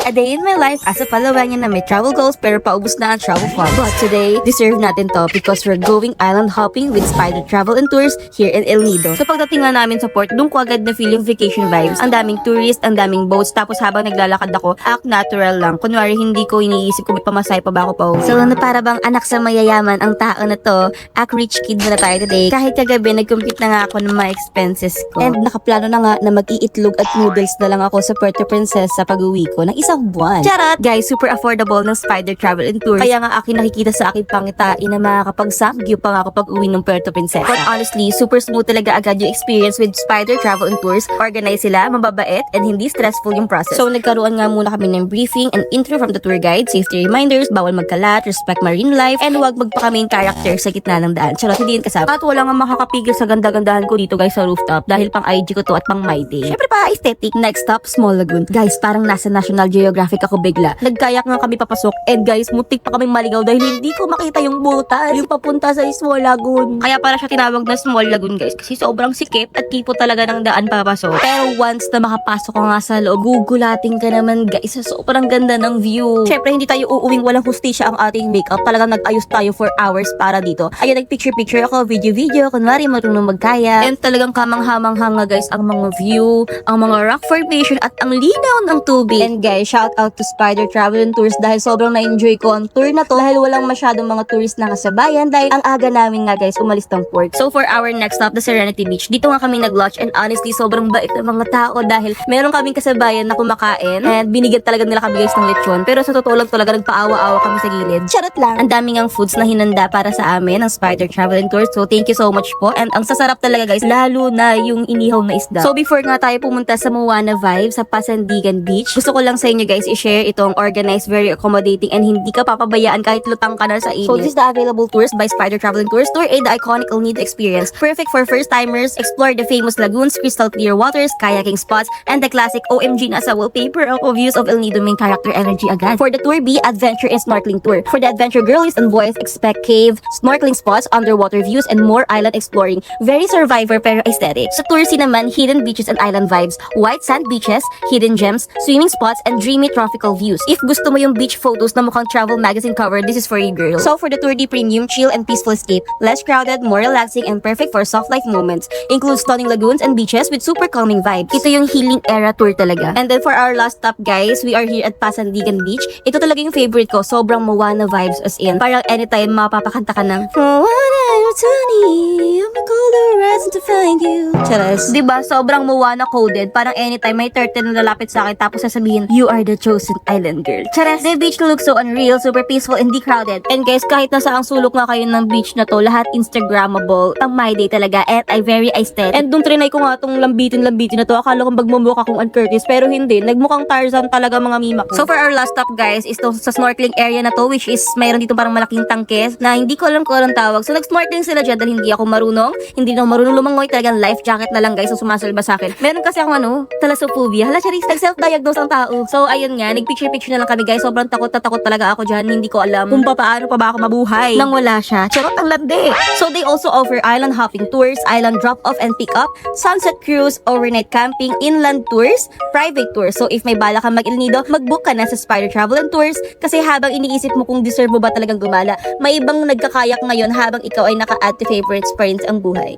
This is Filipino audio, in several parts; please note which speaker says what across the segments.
Speaker 1: A day in my life as a Palawangan na may travel goals pero paubos na ang travel funds. But today, deserve natin to because we're going island hopping with Spider Travel and Tours here in El Nido. So pagdating nga namin sa port, doon ko agad na feeling vacation vibes. Ang daming tourist, ang daming boats, tapos habang naglalakad ako, act natural lang. Kunwari hindi ko iniisip kung may pamasay pa ba ako pa uwi. So na para bang anak sa mayayaman ang tao na to, act rich kid na tayo today. Kahit kagabi, nag-compute na nga ako ng mga expenses ko. And nakaplano na nga na mag-iitlog at noodles na lang ako sa Puerto Princesa sa pag-uwi ko ng isang buwan. Charot! Guys, super affordable ng Spider Travel and Tours. Kaya nga akin nakikita sa aking pangitain na makakapag-samgyu pa nga ako pag-uwi ng Puerto Princesa. But honestly, super smooth talaga agad yung experience with Spider Travel and Tours. Organize sila, mababait, and hindi stressful yung process. So nagkaroon nga muna kami ng briefing and intro from the tour guide, safety reminders, bawal magkalat, respect marine life, and huwag magpaka-main character sa gitna ng daan. Charot, hindi yun kasama. At wala nga makakapigil sa ganda-gandahan ko dito guys sa rooftop dahil pang IG ko to at pang my day. Syempre pa aesthetic. Next stop, Small Lagoon. Guys, parang nasa National Geographic ako bigla. Nagkayak nga kami papasok and guys, mutik pa kaming maligaw dahil hindi ko makita yung butas. Yung papunta sa Small Lagoon. Kaya para siya tinawag na Small Lagoon guys kasi sobrang sikip at tipo talaga ng daan papasok. Pero once na makapasok ko nga sa loob, gugulating ka naman guys. Sobrang ganda ng view. Syempre hindi tayo uuwing walang hustisya ang ating makeup. Talagang nag-ayos tayo for hours para dito. Ayun, nag-picture-picture ako, video-video, kunwari marunong magkaya. And talagang kamanghamang nga guys ang mga view, ang mga rock formation at ang linaw ng tubig. And guys, shout out to Spider Travel and Tours dahil sobrang na-enjoy ko ang tour na to dahil walang masyadong mga tourist na kasabayan dahil ang aga namin nga guys umalis ng port. So for our next stop, the Serenity Beach, dito nga kami nag-lodge and honestly sobrang bait ng mga tao dahil meron kaming kasabayan na kumakain and binigyan talaga nila kami guys ng lechon pero sa totoo lang talaga nagpaawa-awa kami sa gilid. Charot lang. Ang daming ang foods na hinanda para sa amin ng Spider Travel and Tours, so thank you so much po and ang sasarap talaga guys lalo na yung inihaw na isda. So before nga tayo pumunta sa Moana Vibe sa Pasandigan Beach, gusto ko lang sa inyo guys i-share itong organized, very accommodating and hindi ka papabayaan kahit lutang ka na sa init. So this is the available tours by Spider Travel and Tours. Tour aid the iconic El Nido experience. Perfect for first-timers. Explore the famous lagoons, crystal clear waters, kayaking spots, and the classic OMG na sa wallpaper ako views of El Nido main character energy agad. For the Tour B, adventure and snorkeling tour. For the adventure girlies and boys, expect cave, snorkeling spots, underwater views, and more island exploring. Very survivor pero aesthetic. Sa Tour C naman, hidden beaches and island vibes, white sand beaches, hidden gems, swimming spots, and dreamy tropical views. If gusto mo yung beach photos na mukhang travel magazine cover, this is for you girl. So for the Tour D Premium, chill and peaceful escape, less crowded, more relaxing, and perfect for soft life moments. Includes stunning lagoons and beaches with super calming vibes. Ito yung healing era tour talaga. And then for our last stop guys, we are here at Pasandigan Beach. Ito talaga yung favorite ko, sobrang Moana vibes as in. Parang anytime mapapakanta ka ng Moana, you're tunny, I'm a colder rising to find you. Charas. Diba? Sobrang Moana coded. Parang anytime may turtle na lalapit sa akin tapos sasabihin, you are the chosen island girl. Charas. The beach looks so unreal, super peaceful and crowded. And guys, kahit nasa ang sulok nga kayo ng beach na to, lahat Instagrammable. Pang my day talaga and I very aesthetic. And dun trinay ko nga tong lambitin na to. Akala kong magmumukha akong Ann Curtis pero hindi. Nagmukhang Tarzan talaga mga mima ko. So for our last stop guys, is to sa snorkeling area na to which is mayroon dito parang malaking tangke na hindi ko alam kung anong tawag. So nag-snorkeling sila dyan dahil hindi ako marunong. Hindi na ako marunong lumangoy. Talagang life jacket na lang guys ang sumasalba sa akin. Meron kasi akong thalassophobia. Hala, Charis, nag-self-diagnose ang tao. So ayun nga, nag-picture-picture na lang kami guys. Sobrang takot na takot talaga ako dyan. Hindi ko alam kung paano pa ba ako mabuhay nang wala siya. Charot ang landi. So they also offer island hopping tours, island drop-off and pick-up, sunset cruise, overnight camping, inland tours, private tours. So if may bala ka mag-El Nido, mag-book ka na sa Spider Travel and Tours kasi habang iniisip mo kung deserve mo ba talagang gumala, may ibang nagkakayak ngayon habang ikaw ay naka-add to favorites pa rin ang buhay.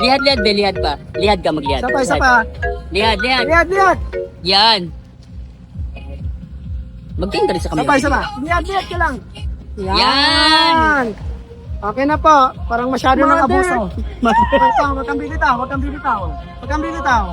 Speaker 2: Lihat be, lihat ba? Lihat ka, maglihat.
Speaker 3: Isa pa.
Speaker 2: Lihat.
Speaker 3: Lihat.
Speaker 2: Yan. Magtingin ka rin sa kamera.
Speaker 3: Isa pa. Lihat ka lang.
Speaker 2: Yan.
Speaker 3: Okay na po. Parang masyado ng abuso. Huwag kang bibitaw.